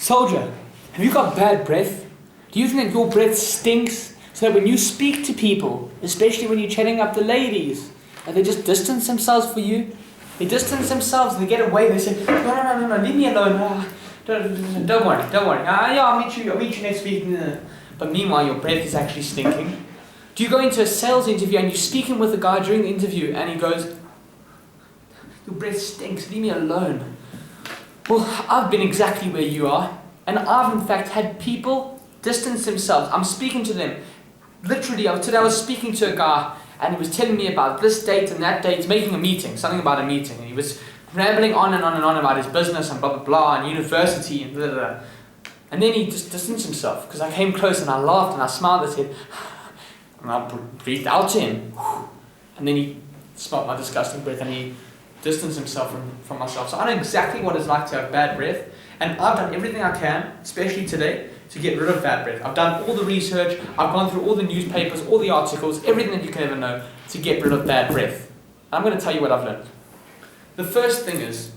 Soldier, have you got bad breath? Do you think that your breath stinks so that when you speak to people, especially when you're chatting up the ladies, that they just distance themselves for you? They distance themselves and they get away. They say, no, leave me alone. Don't worry. Yeah, I'll meet you next week. But meanwhile, your breath is actually stinking. Do you go into a sales interview and you're speaking with a guy during the interview and he goes, your breath stinks, leave me alone? Well, I've been exactly where you are, and I've in fact had people distance themselves. I'm speaking to them. Literally, today I was speaking to a guy and he was telling me about this date and that date, making a meeting, something about a meeting, and he was rambling on and on and on about his business and blah blah blah and university and blah blah blah. And then he just distanced himself because I came close and I laughed and I smiled at him and I breathed out to him, and then he smelled my disgusting breath and he distance himself from myself. So I know exactly what it's like to have bad breath, and I've done everything I can, especially today, to get rid of bad breath. I've done all the research, I've gone through all the newspapers, all the articles, everything that you can ever know to get rid of bad breath. I'm going to tell you what I've learned. The first thing is,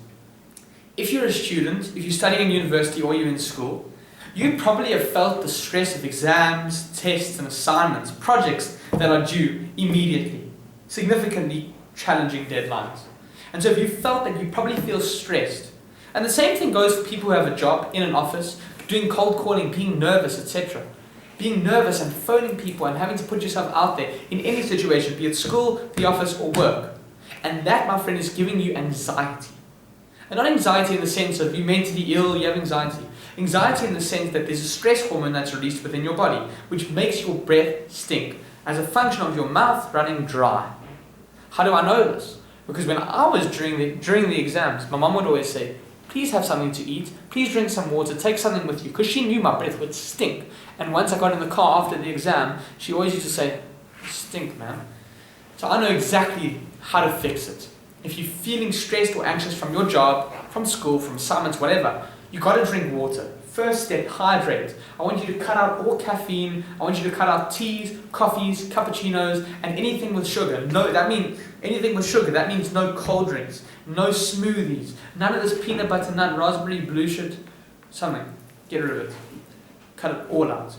if you're a student, if you're studying in university or you're in school, you probably have felt the stress of exams, tests and assignments, projects that are due immediately, significantly challenging deadlines. And so if you felt that, you probably feel stressed. And the same thing goes for people who have a job in an office, doing cold calling, being nervous, etc. Being nervous and phoning people and having to put yourself out there in any situation, be it school, the office, or work. And that, my friend, is giving you anxiety. And not anxiety in the sense of you're mentally ill, you have anxiety. Anxiety in the sense that there's a stress hormone that's released within your body, which makes your breath stink as a function of your mouth running dry. How do I know this? Because when I was during the exams, my mum would always say, please have something to eat, please drink some water, take something with you, because she knew my breath would stink. And once I got in the car after the exam, she always used to say, you stink, man. So I know exactly how to fix it. If you're feeling stressed or anxious from your job, from school, from assignments, whatever, you got to drink water. First step, hydrate. I want you to cut out all caffeine. I want you to cut out teas, coffees, cappuccinos, and anything with sugar. No, that means anything with sugar. That means no cold drinks, no smoothies, none of this peanut butter nut, raspberry blue shit. Something. Get rid of it. Cut it all out.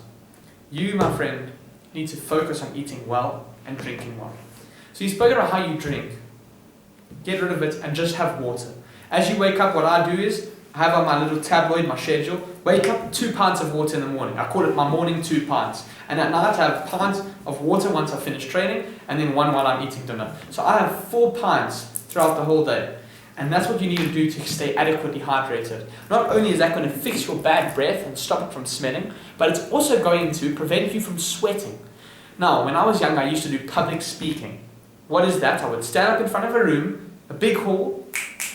You, my friend, need to focus on eating well and drinking well. So you spoke about how you drink. Get rid of it and just have water. As you wake up, what I do is I have on my little tabloid, my schedule, wake up 2 pints of water in the morning. I call it my morning 2 pints. And at night I have pints of water once I finish training, and then one while I'm eating dinner. So I have 4 pints throughout the whole day. And that's what you need to do to stay adequately hydrated. Not only is that going to fix your bad breath and stop it from smelling, but it's also going to prevent you from sweating. Now, when I was young, I used to do public speaking. What is that? I would stand up in front of a room, a big hall,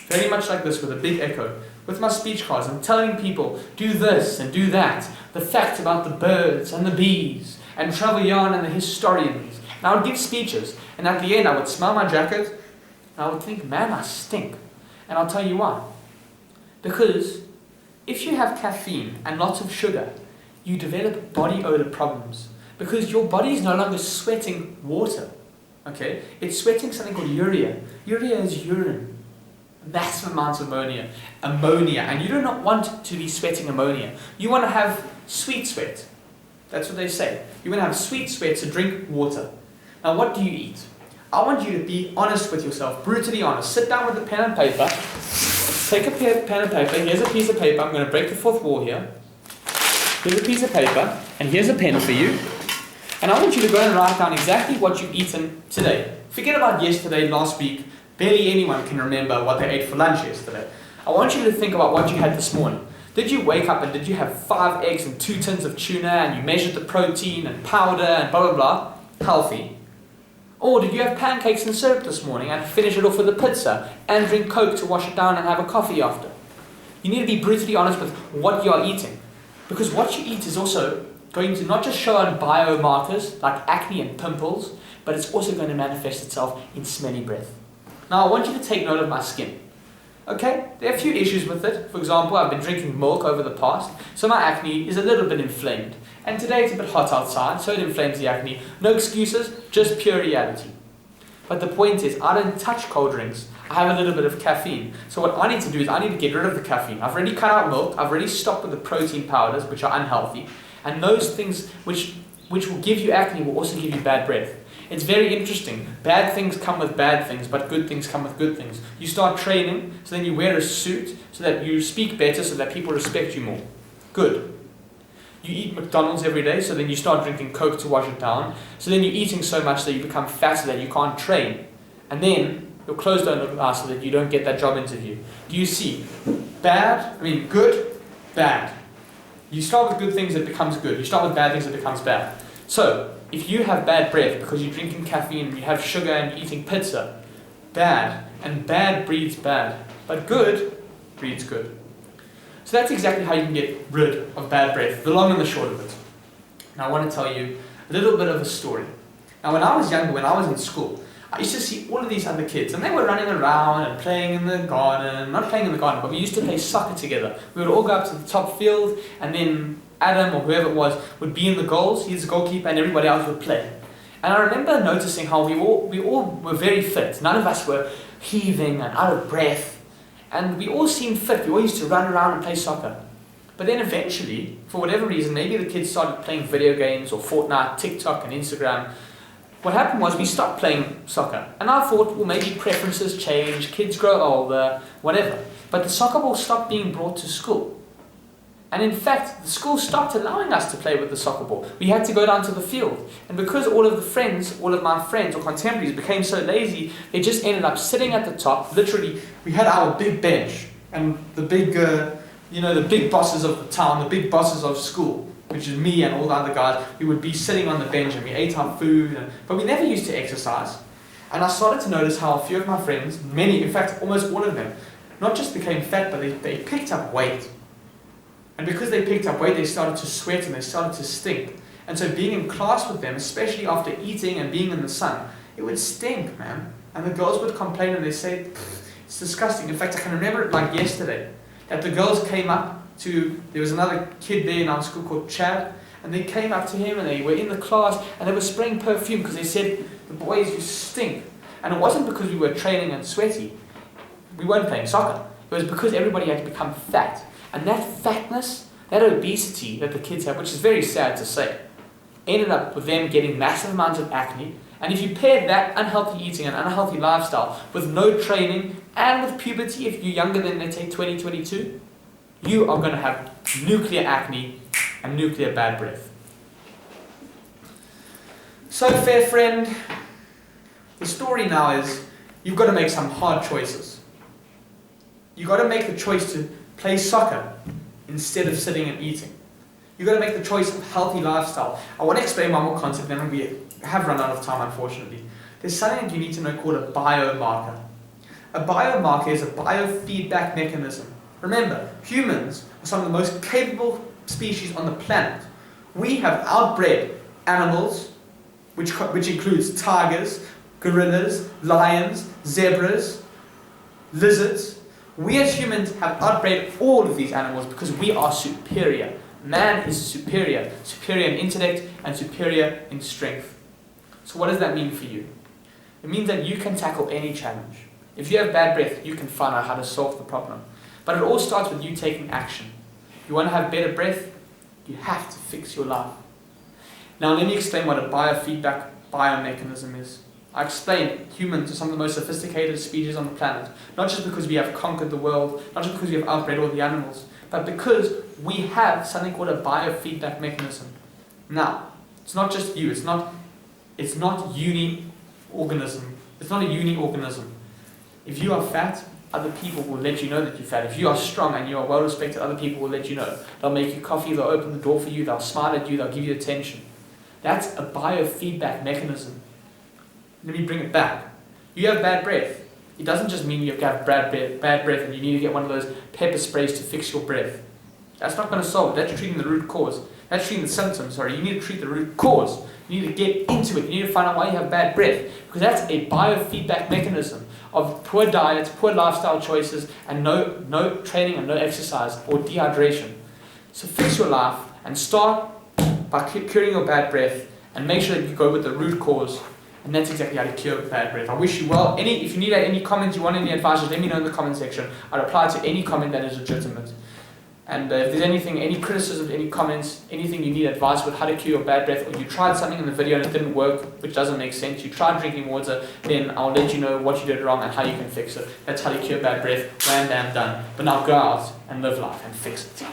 very much like this with a big echo, with my speech cards and telling people, do this and do that, the facts about the birds and the bees, and travel yarn and the historians. And I would give speeches, and at the end I would smell my jacket, and I would think, man, I stink. And I'll tell you why. Because if you have caffeine and lots of sugar, you develop body odor problems, because your body is no longer sweating water. Okay? It's sweating something called urea. Urea is urine. Massive amounts of ammonia, and you do not want to be sweating ammonia. You want to have sweet sweat. That's what they say. You want to have sweet sweat, so drink water. Now, what do you eat? I want you to be honest with yourself, brutally honest. Sit down with a pen and paper. Take a pen and paper. Here's a piece of paper. I'm going to break the fourth wall here. Here's a piece of paper, and here's a pen for you. And I want you to go and write down exactly what you've eaten today. Forget about yesterday, last week. Barely anyone can remember what they ate for lunch yesterday. I want you to think about what you had this morning. Did you wake up and did you have 5 eggs and 2 tins of tuna, and you measured the protein and powder and blah blah blah? Healthy. Or did you have pancakes and syrup this morning and finish it off with a pizza and drink Coke to wash it down and have a coffee after? You need to be brutally honest with what you are eating. Because what you eat is also going to not just show on biomarkers like acne and pimples, but it's also going to manifest itself in smelly breath. Now, I want you to take note of my skin. Okay, there are a few issues with it. For example, I've been drinking milk over the past, so my acne is a little bit inflamed. And today it's a bit hot outside, so it inflames the acne. No excuses, just pure reality. But the point is, I don't touch cold drinks. I have a little bit of caffeine. So what I need to do is I need to get rid of the caffeine. I've already cut out milk, I've already stopped with the protein powders, which are unhealthy, and those things which will give you acne will also give you bad breath. It's very interesting. Bad things come with bad things, but good things come with good things. You start training, so then you wear a suit, so that you speak better, so that people respect you more. Good. You eat McDonald's every day, so then you start drinking Coke to wash it down. So then you're eating so much that you become fat so that you can't train. And then your clothes don't look nice so that you don't get that job interview. Do you see? Good, bad. You start with good things, it becomes good. You start with bad things, it becomes bad. So, if you have bad breath because you're drinking caffeine and you have sugar and you're eating pizza, bad. And bad breeds bad. But good breeds good. So that's exactly how you can get rid of bad breath, the long and the short of it. Now I want to tell you a little bit of a story. Now when I was younger, when I was in school, I used to see all of these other kids and they were running around and playing in the garden, not playing in the garden, but we used to play soccer together. We would all go up to the top field and then Adam or whoever it was would be in the goals, he's the goalkeeper, and everybody else would play. And I remember noticing how we all were very fit. None of us were heaving and out of breath. And we all seemed fit. We all used to run around and play soccer. But then eventually, for whatever reason, maybe the kids started playing video games or Fortnite, TikTok and Instagram. What happened was we stopped playing soccer. And I thought, well, maybe preferences change, kids grow older, whatever. But the soccer ball stopped being brought to school. And in fact, the school stopped allowing us to play with the soccer ball. We had to go down to the field. And because all of my friends or contemporaries became so lazy, they just ended up sitting at the top. Literally, we had our big bench. And the big, the big bosses of the town, the big bosses of school, which is me and all the other guys, we would be sitting on the bench and we ate our food. But we never used to exercise. And I started to notice how a few of my friends, many, in fact, almost all of them, not just became fat, but they picked up weight. And because they picked up weight, they started to sweat and they started to stink. And so being in class with them, especially after eating and being in the sun, it would stink, man. And the girls would complain and they say, it's disgusting. In fact, I can remember it like yesterday, that the girls came up to, there was another kid there in our school called Chad, and they came up to him and they were in the class and they were spraying perfume because they said, the boys, you stink. And it wasn't because we were training and sweaty. We weren't playing soccer. It was because everybody had become fat. And that fatness, that obesity that the kids have, which is very sad to say, ended up with them getting massive amounts of acne. And if you pair that unhealthy eating and unhealthy lifestyle with no training and with puberty, if you're younger than, let's say, 2022, you are going to have nuclear acne and nuclear bad breath. So, fair friend, the story now is you've got to make some hard choices. You've got to make the choice to play soccer instead of sitting and eating. You've got to make the choice of healthy lifestyle. I want to explain one more concept, then we have run out of time, unfortunately. There's something that you need to know called a biomarker. A biomarker is a biofeedback mechanism. Remember, humans are some of the most capable species on the planet. We have outbred animals, which includes tigers, gorillas, lions, zebras, lizards. We as humans have outbred all of these animals because we are superior. Man is superior. Superior in intellect and superior in strength. So what does that mean for you? It means that you can tackle any challenge. If you have bad breath, you can find out how to solve the problem. But it all starts with you taking action. You want to have better breath? You have to fix your life. Now let me explain what a biofeedback biomechanism is. I explained humans are some of the most sophisticated species on the planet, not just because we have conquered the world, not just because we have outbred all the animals, but because we have something called a biofeedback mechanism. Now, it's not just you, it's not uni-organism. It's not a uni-organism. If you are fat, other people will let you know that you're fat. If you are strong and you are well respected, other people will let you know. They'll make you coffee, they'll open the door for you, they'll smile at you, they'll give you attention. That's a biofeedback mechanism. Let me bring it back. You have bad breath. It doesn't just mean you have bad breath and you need to get one of those pepper sprays to fix your breath. That's not going to solve it. That's treating the root cause. That's treating the symptoms, sorry. You need to treat the root cause. You need to get into it. You need to find out why you have bad breath. Because that's a biofeedback mechanism of poor diets, poor lifestyle choices, and no training and no exercise or dehydration. So fix your life and start by curing your bad breath and make sure that you go with the root cause And that's exactly how to cure bad breath. I wish you well. If you need any comments, you want any advice, just let me know in the comment section. I reply to any comment that is legitimate. And if there's anything, any criticism, any comments, anything you need advice with how to cure your bad breath, or you tried something in the video and it didn't work, which doesn't make sense, you tried drinking water, then I'll let you know what you did wrong and how you can fix it. That's how to cure bad breath. Wham, bam, done. But now go out and live life and fix it.